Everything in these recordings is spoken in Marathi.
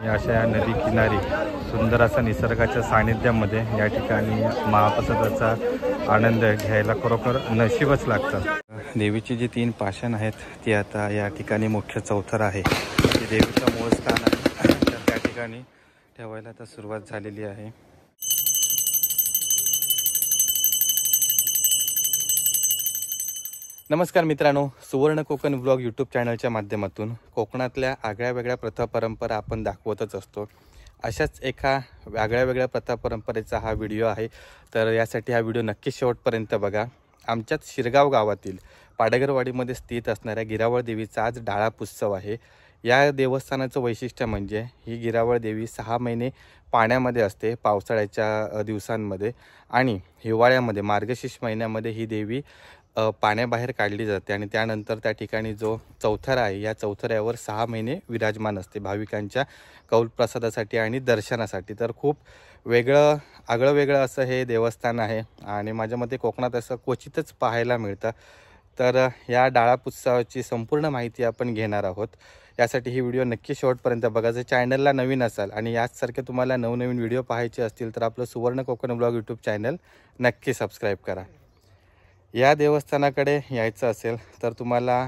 अशा या नदी किनारी सुंदर असा निसर्गाच्या सानिध्यामध्ये या ठिकाणी महाप्रसादाचा आनंद घ्यायला खरोखर नशीबच लागतं। देवीची जी 3 पाषाण आहेत ती आता या ठिकाणी मुख्य चौथर आहे, ते देवीचं मूळ स्थान आहे, तर त्या ठिकाणी ठेवायला आता सुरुवात झालेली आहे। नमस्कार मित्रांनो, सुवर्ण कोकण व्लॉग यूट्यूब चॅनलच्या माध्यमातून कोकणातल्या आगळ्या वेगळ्या प्रथा परंपरा आपण दाखवतच असतो। अशाच एका वेगळ्या प्रथा परंपरेचा हा व्हिडिओ आहे, तर यासाठी हा व्हिडिओ नक्की शेवटपर्यंत बघा। आमच्याच शिरगाव गावातील पाडगरवाडीमध्ये स्थित असणाऱ्या गिरावळ देवीचा आज डाळाप उत्सव आहे। या देवस्थानाचं वैशिष्ट्य म्हणजे ही गिरावळ देवी 6 महिने पाण्यामध्ये असते, पावसाळ्याच्या दिवसांमध्ये, आणि हिवाळ्यामध्ये मार्गशीर्ष महिन्यामध्ये ही देवी पाण्याबाहेर काढली जाते आणि त्यानंतर त्या ठिकाणी जो चौथरा आहे या चौथऱ्यावर 6 महिने विराजमान असते भाविकांच्या कौल प्रसादासाठी आणि दर्शनासाठी। तर खूप आगळं वेगळं असं हे देवस्थान आहे आणि माझ्या मते कोकणात असं क्वचितच पाहायला मिळतं। तर या डाळाप उत्सवाची संपूर्ण माहिती आपण घेणार आहोत। यासाठी ही व्हिडिओ नक्की शेवटपर्यंत बघा। जर चॅनलला नवीन असाल आणि याचसारखे तुम्हाला नवनवीन व्हिडिओ पाहायचे असतील तर आपलं सुवर्ण कोकण व्लॉग यूट्यूब चॅनल नक्की सबस्क्राईब करा। या देवस्थानाकडे यायचं असेल तर तुम्हाला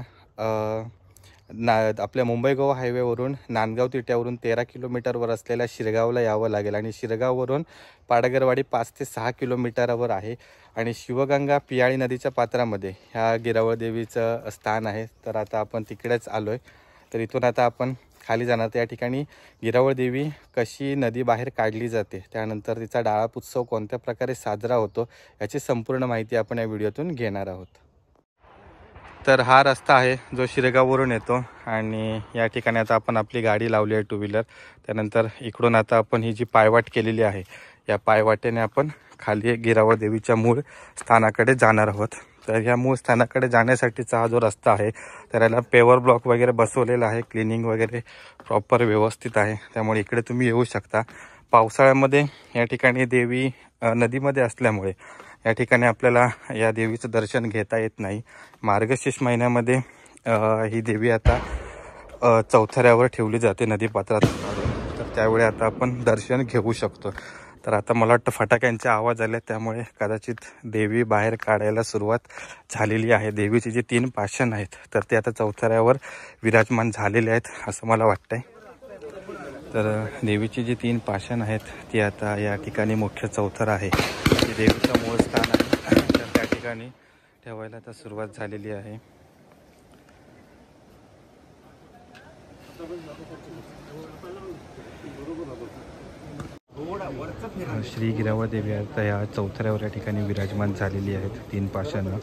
आपल्या मुंबई गोवा हायवेवरून नांदगाव तिट्यावरून 13 किलोमीटरवर असलेल्या शिरगावला यावं लागेल आणि शिरगाववरून पाडगरवाडी 5 ते 6 किलोमीटरवर आहे आणि शिवगंगा पियाळी नदीच्या पात्रामध्ये ह्या गिरावळ देवीचं स्थान आहे। तर आता आपण तिकडेच आलो आहे, तर इथून आता आपण खाली जाणार। त्या ठिकाणी गिरावळ देवी कशी नदी बाहेर काढली जाते, त्यानंतर तिचा डाळाप उत्सव कोणत्या प्रकारे साजरा होतो याची संपूर्ण माहिती आपण या व्हिडिओतून घेणार आहोत। तर हा रस्ता आहे जो शिरगाववरून येतो आणि या ठिकाणी आता आपण आपली गाडी लावली आहे 2 व्हीलर। त्यानंतर इकडून आता आपण ही जी पायवाट केलेली आहे या पायवाटेने आपण खाली गिरावळ देवीच्या मूळ स्थानाकडे जाणार आहोत। तर या मूळ स्थानाकडे जाण्यासाठीचा हा जो रस्ता आहे तर याला पेवर ब्लॉक वगैरे बसवलेला आहे, क्लिनिंग वगैरे प्रॉपर व्यवस्थित आहे, त्यामुळे इकडे तुम्ही येऊ शकता। पावसाळ्यामध्ये या ठिकाणी देवी नदीमध्ये असल्यामुळे या ठिकाणी आपल्याला या देवीचं दर्शन घेता येत नाही। मार्गशीर्ष महिन्यामध्ये ही देवी आता चौथऱ्यावर ठेवली जाते नदीपात्रात, तर त्यावेळी आता आपण दर्शन घेऊ शकतो। तर आता मला वाटतं फटाक्यांचे आवाज आले, त्यामुळे कदाचित देवी बाहेर काढायला सुरुवात झालेली आहे। देवीची जी 3 पाषाण आहेत तर ते आता चौथऱ्यावर विराजमान झालेले आहेत असं मला वाटतंय। तर देवीची जी 3 पाषाण आहेत ती आता या ठिकाणी मुख्य चौथर आहे, ते देवीचं मूळ स्थान आहे, तर त्या ठिकाणी ठेवायला आता सुरुवात झालेली आहे। श्री गिरावळ देवी आता या चौथऱ्यावर या ठिकाणी विराजमान झालेली आहेत 3 पाषाणं।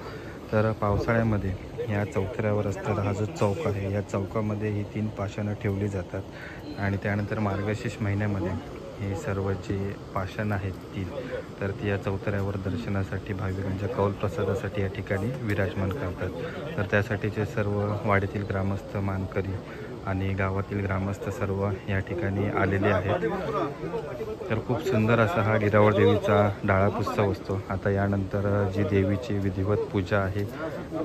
तर पावसाळ्यामध्ये या चौथऱ्यावर असलेला हा जो चौक आहे या चौकामध्ये ही 3 पाषाणं ठेवली जातात आणि त्यानंतर मार्गशीर्ष महिन्यामध्ये हे सर्व जे पाषाण आहेत ती तर ती या चौथऱ्यावर दर्शनासाठी भाविकांच्या कौल प्रसादासाठी या ठिकाणी विराजमान करतात। तर त्यासाठीचे सर्व वाडीतील ग्रामस्थ, मानकरी आणि गावातील ग्रामस्थ सर्व या ठिकाणी आलेले आहेत। तर खूप सुंदर असा हा गिरावळ देवीचा डाळाप उत्सव असतो। आता यानंतर जी देवीची विधिवत पूजा आहे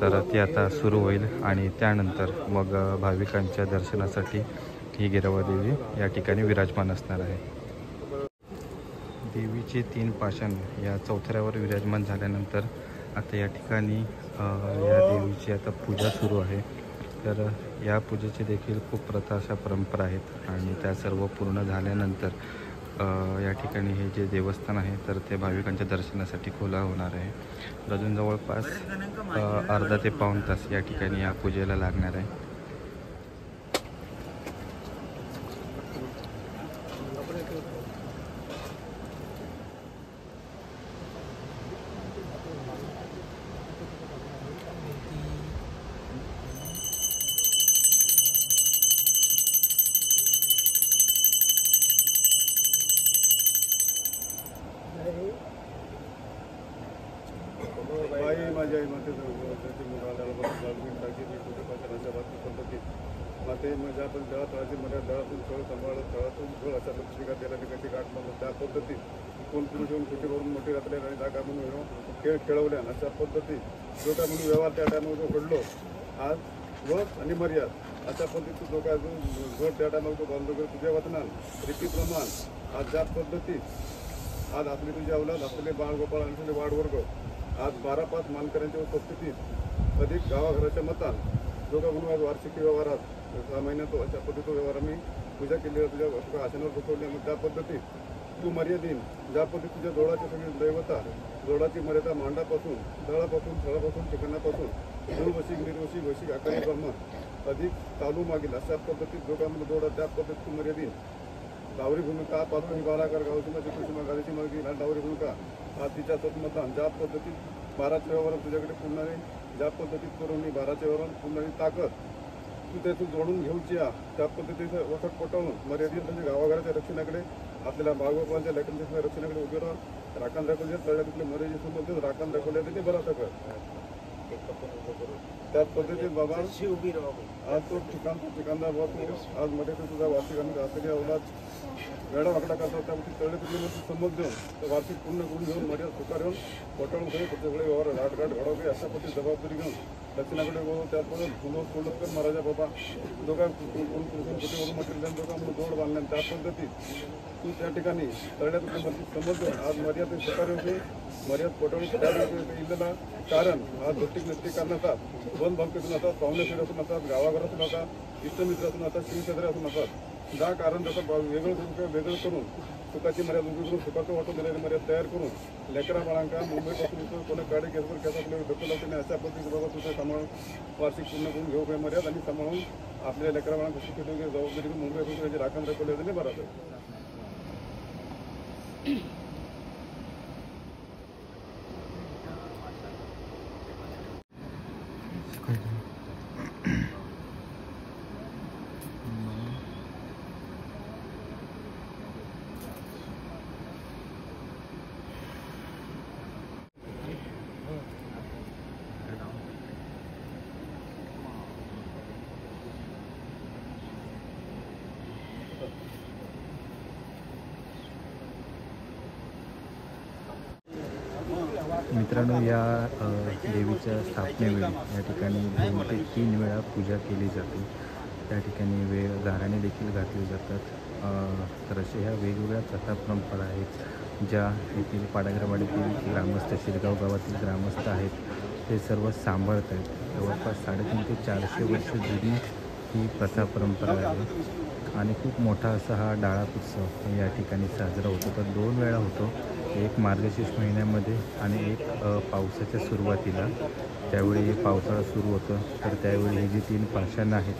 तर ती आता सुरू होईल आणि त्यानंतर मग भाविकांच्या दर्शनासाठी ही गिरावळ देवी या ठिकाणी विराजमान असणार आहे। देवीचे 3 पाषाण या चौथऱ्यावर विराजमान झाल्यानंतर आता या ठिकाणी या देवीची आता पूजा सुरू आहे। तर या पूजेची देखील खूप प्रथा अशा परंपरा आहेत आणि त्या सर्व पूर्ण झाल्यानंतर या ठिकाणी हे जे देवस्थान आहे तर ते भाविकांच्या दर्शनासाठी खुला होणार आहे। अजून जवळपास अर्धा ते पाऊण तास या ठिकाणी या पूजेला लागणार आहे। माते म्हणजे आपण तळातळाची मोठ्या तळातून फळ सांभाळत तळातून फळ अशा लक्ष्मी त्याला कशी गाठ मारलं त्या पद्धतीत कोण पुरुष येऊन कुठे करून मोठे घातले आणि जागा म्हणून खेळ खेळवल्या अशा पद्धती जो काय म्हणून व्यवहार त्या टायमामध्ये घडलो आज वत आणि मर्याद अशा पद्धतीत जो काय जोड त्या टायमाला तो बंद वगैरे तुझ्या वतनान रीतीप्रमाण आज ज्या पद्धतीत आज आपली तुझी अवलाद असलेले बाळगोपाळ असलेले वाडवर्ग आज 12-5 मानकऱ्यांच्या उपस्थितीत अधिक गावाघराच्या मतान जो काय म्हणून आज वार्षिक व्यवहारात 6 महिन्यात अशा पद्धतीचा व्यवहार आम्ही पूजा केली तुझ्या आसनावर बसवली मग त्या पद्धतीत तू मर्यादीन ज्या पद्धतीत तुझ्या जोडाची सगळी दैवता जोडाची मर्यादा मांडापासून दळापासून थळापासून ठिकाणापासून दूरवशिक निर्वशिक वशिक आकारी ब्रह्म अधिक चालू मागील अशा पद्धतीत जो काय म्हणजे जोडा त्या पद्धतीत तू मर्यादीन डावरी भूमिका पासून ही बाराकार गावची माझी कृषी गाडीची मागणी डावरी भूमिका आज तिच्या स्वतंत्रता ज्या पद्धतीत 12च्या व्यवहारात तुझ्याकडे पुन्हा ज्या पद्धतीत करून मी 12च्या व्यवहारात पुन्हा ताकद तू त्यातून जोडून घेऊची त्या पद्धतीचं वसट पटवून मर्यादित म्हणजे गावाघराच्या रक्षणाकडे आपल्याला बाळगोपाळांच्या लेकरांच्या रक्षणाकडे उभे राहून राखण दाखवल्या तळ्या तिथले मर्यादित समोर राखण दाखवल्या ते बरं त्याच पद्धतीत बाबा आज तो ठिकाणदार बाबू आज मध्ये तुझा वार्षिक आम्ही असलेली अवलाद वेळा वाकडा करतात त्यामध्ये तळे तिथले समज देऊन तर वार्षिक पूर्ण करून घेऊन मर्यादा स्वीकार येऊन पटवून घेऊन सगळे व्यवहार घाट घडवले अशा पद्धती जबाबदारी घेऊन दक्षिणाकडे बोलून त्याचबरोबर फुलं सोडकर महाराजा बाबा जो काय कुठे म्हटलेल्या जो काय म्हणून जोड बांधल्या त्या पद्धतीत तू त्या ठिकाणी तळ्यात समज देऊन आज मर्यादा स्वीकार होते मर्यादा पटवून इल्लेला कारण आज भौतिक नसते कारणाचा वन भावकेतून असतात पाहुण्याकडे असून असतात गावाघरातून असतात इष्टमित्र असून असतात शिवशेत्रे असून असतात ज्या कारण त्याचं वेगळं करून सुखाची मर्यादा उभी करून सुखाचं वाटून दिलेली मर्यादा तयार करून लेकरा बाळांका मुंबईपासून कोणा गाडी केसवर कसा आपल्या ढकल नाही अशा पद्धतीने बाबा तुझं सांभाळून वार्षिक पूर्ण करून घेऊ काही मर्यादा आणि सांभाळून आपल्या लेकरा बाळांना सुखी ठेवून जबाबदारी मुंबईपासून त्याची राखण दाखवली नाही बरं मित्रांनो, या देवीच्या स्थापनेवेळी या ठिकाणी 2 ते 3 वेळा पूजा केली जाते. त्या ठिकाणी गाराणे देखील घातले जातात. तर अशा ह्या वेगवेगळ्या कथा परंपरा आहेत ज्या येथील पाडगरवाडीतील ग्रामस्थ, शिरगाव गावातील ग्रामस्थ आहेत ते सर्व सांभाळत आहेत. जवळपास 350 ते 400 वर्ष जुनी ही प्रथा परंपरा आहे आणि खूप मोठा असा हा डाळाप उत्सव या ठिकाणी साजरा होतो. तर 2 वेळा होतो, एक मार्गशीर्ष महिन्यामध्ये आणि एक पावसाच्या सुरुवातीला. त्यावेळी पावसाळा सुरू होतं तर त्यावेळी ही जी 3 पाषाणं आहेत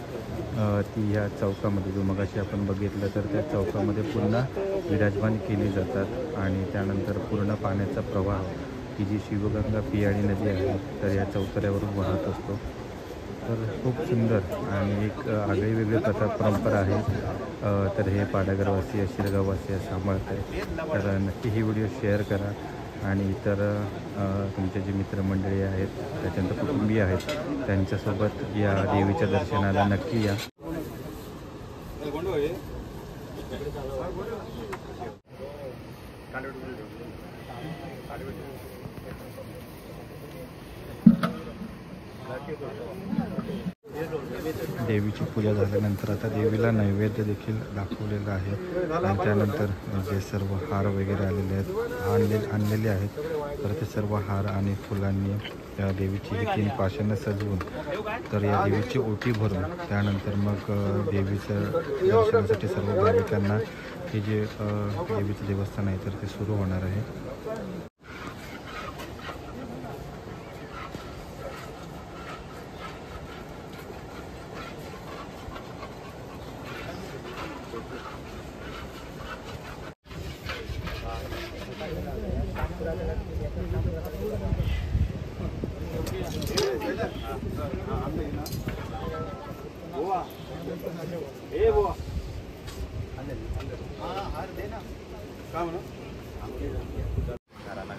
ती ह्या चौकामध्ये जो मगाशी आपण बघितलं तर त्या चौकामध्ये पुन्हा विराजमान केली जातात आणि त्यानंतर पूर्ण पाण्याचा प्रवाह ही जी शिवगंगा पियाळी नदी आहे तर या चौतऱ्यावरून वाहत असतो. तर खूप सुंदर आणि एक आगळी वेगळी कथा परंपरा आहे. तर हे पाडगरवासी, शिरगाववासी सांभाळत आहेत. तर नक्की ही व्हिडिओ शेअर करा आणि इतर तुमचे जे मित्रमंडळी आहेत, त्याच्यानंतर कुटुंबीय आहेत, त्यांच्यासोबत या देवीच्या दर्शनाला नक्की या. देवीची पूजा झाल्यानंतर आता देवीला नैवेद्य देखील दाखवलेला आहे आणि त्यानंतर जे सर्व हार वगैरे आलेले आहेत आणलेले आहेत तर ते सर्व हार आणि फुलांनी या देवीची ही 3 पाषाणं सजवून तर या देवीची ओटी भरून त्यानंतर मग देवीचं दर्शनासाठी सर्व भाविकांना हे जे देवीचं देवस्थान आहे तर ते सुरू होणार आहे.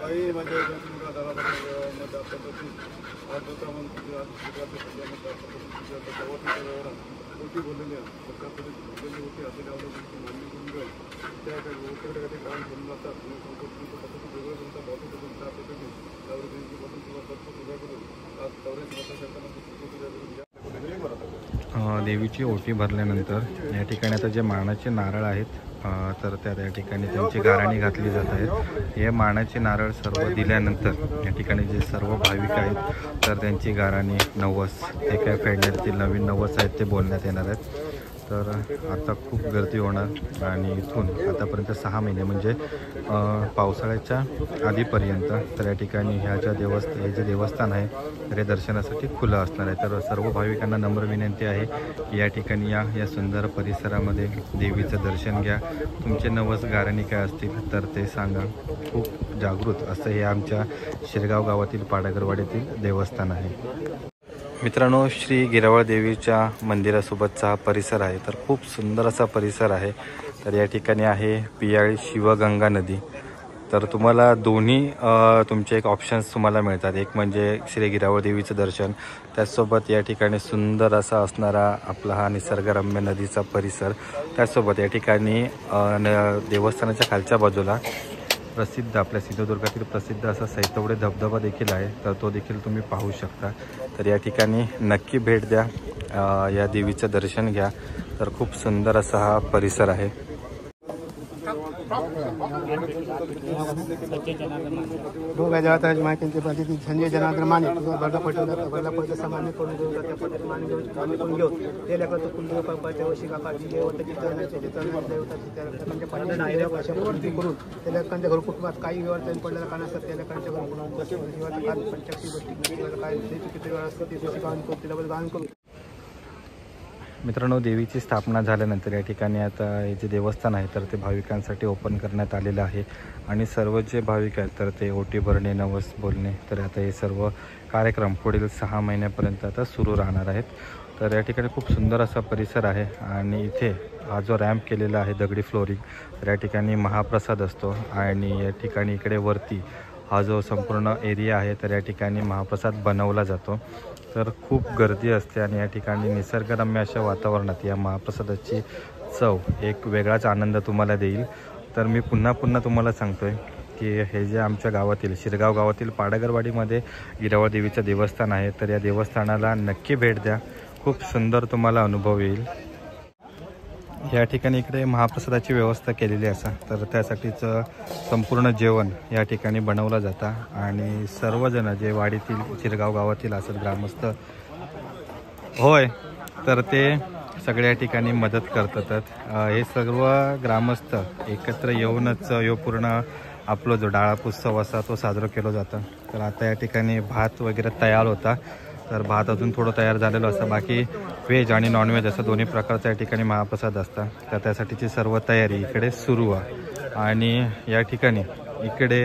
काही माझ्या त्या पद्धतीत होती बोललेली आहे त्या पद्धतीत बोललेली होती असलेल्या अवलंबून मान्य करून जाईल त्या काही गोष्टीकडे काही काम करून जातात आणि संकल्पनेचं पद्धती वेगळं तुमचा भावतो त्या पद्धतीने त्यावर देवीपासून किंवा तत्व पूजा करून आज 84 वर्षांना पूजा करून देवीची ओटी भरल्यानंतर या ठिकाणी आता जे मानाचे नारळ आहेत तर त्या ठिकाणी त्यांची गाराणी घातली जात आहे. हे मानाचे नारळ सर्व दिल्यानंतर या ठिकाणी जे सर्व भाविक आहेत तर त्यांची गाराणी नवस ते काय फेडण्यातील नवीन नवस आहेत ते बोलण्यात येणार आहेत. तर आता खूप गर्दी होणार आणि इथून आतापर्यंत 6 महिने म्हणजे पावसाळ्याच्या आधीपर्यंत तर या ठिकाणी हे जे देवस्थान आहे तर हे दर्शनासाठी खुलं असणार आहे. तर सर्व भाविकांना नम्र विनंती आहे की या ठिकाणी या सुंदर परिसरामध्ये देवीचं दर्शन घ्या. तुमचे नवस गाराणी काय असतील तर ते सांगा. खूप जागृत असं हे आमच्या शिरगाव गावातील पाडगरवाडीतील देवस्थान आहे. मित्रांनो, श्री गिरावळ देवीच्या मंदिरासोबतचा हा परिसर आहे. तर खूप सुंदर असा परिसर आहे. तर या ठिकाणी आहे पियाळी शिवगंगा नदी. तर तुम्हाला दोन्ही तुमचे एक ऑप्शन्स तुम्हाला मिळतात. एक म्हणजे श्री गिरावळ देवीचं दर्शन, त्याचसोबत या ठिकाणी सुंदर असा असणारा आपला हा निसर्गरम्य नदीचा परिसर. त्याचसोबत या ठिकाणी देवस्थानाच्या खालच्या बाजूला प्रसिद्ध आपल्या सिंधुदुर्गातील प्रसिद्ध असा सैतवडे धबधबा देखील आहे. तर तो देखील तुम्ही पाहू शकता. तर या ठिकाणी नक्की भेट द्या, या देवीचं दर्शन घ्या. तर खूप सुंदर असा हा परिसर आहे. संजय जनार्दन माने भरला पडलं सामान्य करून घेऊ त्या पद्धतीने मान घेऊन घेऊ ते लेकर कुलदेव पापाच्या वशी काकाची देवताची देवताची पूर्ती करून त्या लेखांच्या घर कुटुंबात काही व्यवहार पडलेला कारण असतात त्या लेखांच्या घर पंचाक्षी गोष्टी काय किती वेळ असतं ते गान करून त्याच्याबद्दल गान करून. मित्रांनो, देवीची स्थापना झाल्यानंतर या ठिकाणी आता हे जे देवस्थान आहे तर ते भाविकांसाठी ओपन करण्यात आलेलं आहे. आणि सर्व जे भाविक आहेत तर ते ओटी भरणे, नवस बोलणे, तर आता हे सर्व कार्यक्रम पुढील 6 महिन्यापर्यंत आता सुरू राहणार आहेत. तर या ठिकाणी खूप सुंदर असा परिसर आहे. आणि इथे हा जो रॅम्प केलेला आहे दगडी फ्लोरिंग, तर या ठिकाणी महाप्रसाद असतो. आणि या ठिकाणी इकडे वरती हा जो संपूर्ण एरिया आहे तर या ठिकाणी महाप्रसाद बनवला जातो. तर खूप गर्दी असते आणि या ठिकाणी निसर्गरम्य अशा वातावरणात या महाप्रसादाची चव एक वेगळाच आनंद तुम्हाला देईल. तर मी पुन्हा तुम्हाला सांगतोय की हे जे आमच्या गावातील शिरगाव गावातील पाडगरवाडीमध्ये गिरावळ देवीचं देवस्थान आहे तर या देवस्थानाला नक्की भेट द्या. खूप सुंदर तुम्हाला अनुभव येईल. या ठिकाणी इकडे महाप्रसादाची व्यवस्था केलेली असा, तर त्यासाठीचं संपूर्ण जेवण या ठिकाणी बनवलं जातं. आणि सर्वजण जे वाडीतील शिरगाव गावातील असत ग्रामस्थ होय तर ते सगळ्या ठिकाणी मदत करतात. हे सर्व ग्रामस्थ एकत्र येऊनच पूर्ण आपला जो डाळाप उत्सव असा तो साजरा केला जातो. तर आता या ठिकाणी भात वगैरे तयार होता. तर भात अजून थोडं तयार झालेलं असतं. बाकी व्हेज आणि नॉनव्हेज असं दोन्ही प्रकारचा या ठिकाणी महाप्रसाद असतात. तर त्यासाठीची सर्व तयारी इकडे सुरू आहे. आणि या ठिकाणी इकडे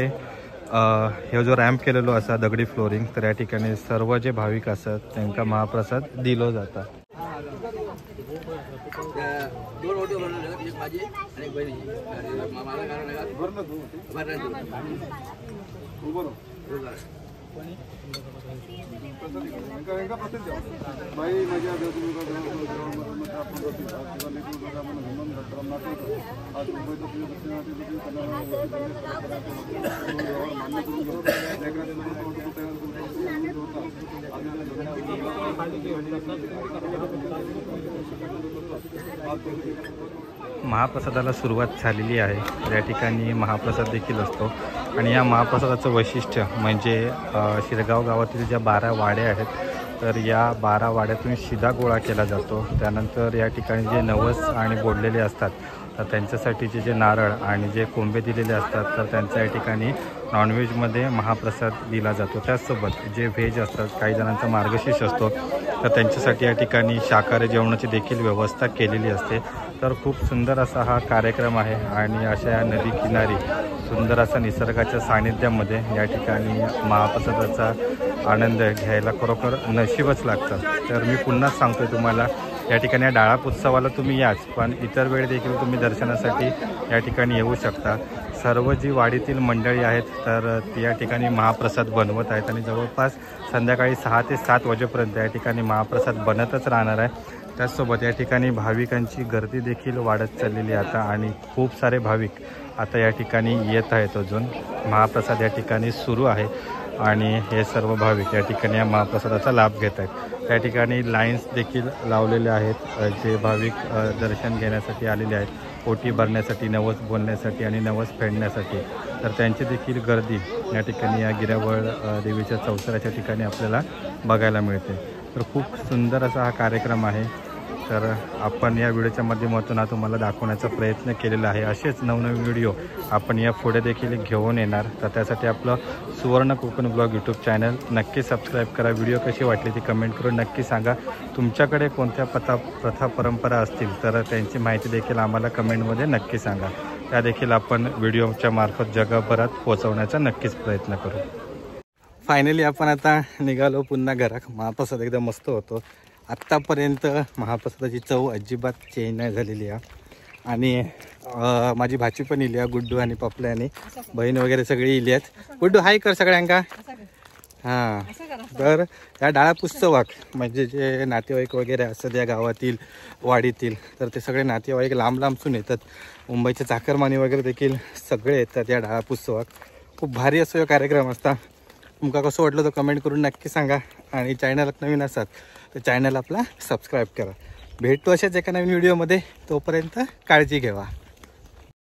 हे जो रॅम्प केलेलो असा दगडी फ्लोरिंग, तर या ठिकाणी सर्व जे भाविक असतात त्यांना महाप्रसाद दिलो जातात. महाप्रसादाला सुरुवात झालेली आहे. तर या ठिकाणी महाप्रसाद देखील असतो. आणि या महाप्रसादाचं वैशिष्ट्य म्हणजे शिरगाव गावातील ज्या 12 वाड्या आहेत तर या 12 वाड्यातून शिधा गोळा केला जातो. त्यानंतर या ठिकाणी जे नवस आणि बोललेले असतात तर त्यांच्यासाठीचे जे नारळ आणि जे कोंबे दिलेले असतात तर त्यांच्या या ठिकाणी नॉनव्हेजमध्ये महाप्रसाद दिला जातो. त्याचसोबत जे व्हेज असतात, काही जणांचा मार्गशीर्ष असतो तर त्यांच्यासाठी या ठिकाणी शाकाहारी जेवणाची देखील व्यवस्था केलेली असते. तर खूप सुंदर असा हा कार्यक्रम आहे. आणि अशा या नदी किनारी सुंदर असा निसर्गाच्या सानिध्यामध्ये या ठिकाणी महाप्रसादाचा आनंद घ्यायला खरोखर नशीबच लागतं. तर मी पुन्हा सांगतोय तुम्हाला, या ठिकाणी डाळाप उत्सवाला तुम्ही याच, पण इतर वेळ देखील तुम्ही दर्शनासाठी या ठिकाणी येऊ शकता. सर्व जी वाडीतील मंडळी आहेत तर ती या ठिकाणी महाप्रसाद बनवत आहेत. आणि जवळपास संध्याकाळी 6 ते 7 वाजेपर्यंत या ठिकाणी महाप्रसाद बनतच राहणार आहे. त्याचसोबत या ठिकाणी भाविकांची गर्दी देखील वाढत चाललेली आहे आता. आणि खूप सारे भाविक आता या ठिकाणी येत आहेत. अजून महाप्रसाद या ठिकाणी सुरू आहे. आणि हे सर्व भाविक या ठिकाणी या महाप्रसादाचा लाभ घेत आहेत. त्या ठिकाणी लाईन्स देखील लावलेले आहेत. जे भाविक दर्शन घेण्यासाठी आलेले आहेत, ओटी भरण्यासाठी, नवस बोलण्यासाठी आणि नवस फेडण्यासाठी, तर त्यांची देखील गर्दी या ठिकाणी या गिरावळ देवीच्या चौसराच्या ठिकाणी आपल्याला बघायला मिळते. तर खूप सुंदर असा हा कार्यक्रम आहे. तर आपण या व्हिडिओच्या माध्यमातून हा तुम्हाला दाखवण्याचा प्रयत्न केलेला आहे. असेच नवनवीन व्हिडिओ आपण या पुढे देखील घेऊन येणार. तर त्यासाठी आपलं सुवर्ण कोकण ब्लॉग यूट्यूब चॅनल नक्की सबस्क्राईब करा. व्हिडिओ कशी वाटली ती कमेंट करून नक्की सांगा. तुमच्याकडे कोणत्या प्रथा परंपरा असतील तर त्यांची माहिती देखील आम्हाला कमेंटमध्ये नक्की सांगा. त्या देखील आपण व्हिडिओच्या मार्फत जगभरात पोहोचवण्याचा नक्कीच प्रयत्न करू. फायनली आपण आता निघालो पुन्हा घरात. महाप्रसाद एकदम मस्त होतो. आत्तापर्यंत महाप्रसादाची चव अजिबात चेंज नाही झालेली आहे. आणि माझी भाची पण इली आहे, गुड्डू आणि पपल्या आणि बहीण वगैरे सगळी इली आहेत. गुड्डू हाय कर सगळ्यांका. हां, तर या डाळा उत्सवाक म्हणजे जे नातेवाईक वगैरे असतात या गावातील वाडीतील, तर ते सगळे नातेवाईक लांब लांबसून येतात. मुंबईचे चाकरमानी वगैरे देखील सगळे येतात या डाळा उत्सवाक. खूप भारी असं हा कार्यक्रम असता. तुमका कसं वाटलं तर कमेंट करून नक्की सांगा. आणि चॅनलात नवीन असाल तर चॅनल आपला सबस्क्राईब करा. भेटतो अशाच एका नवीन व्हिडिओमध्ये. तोपर्यंत काळजी घ्या.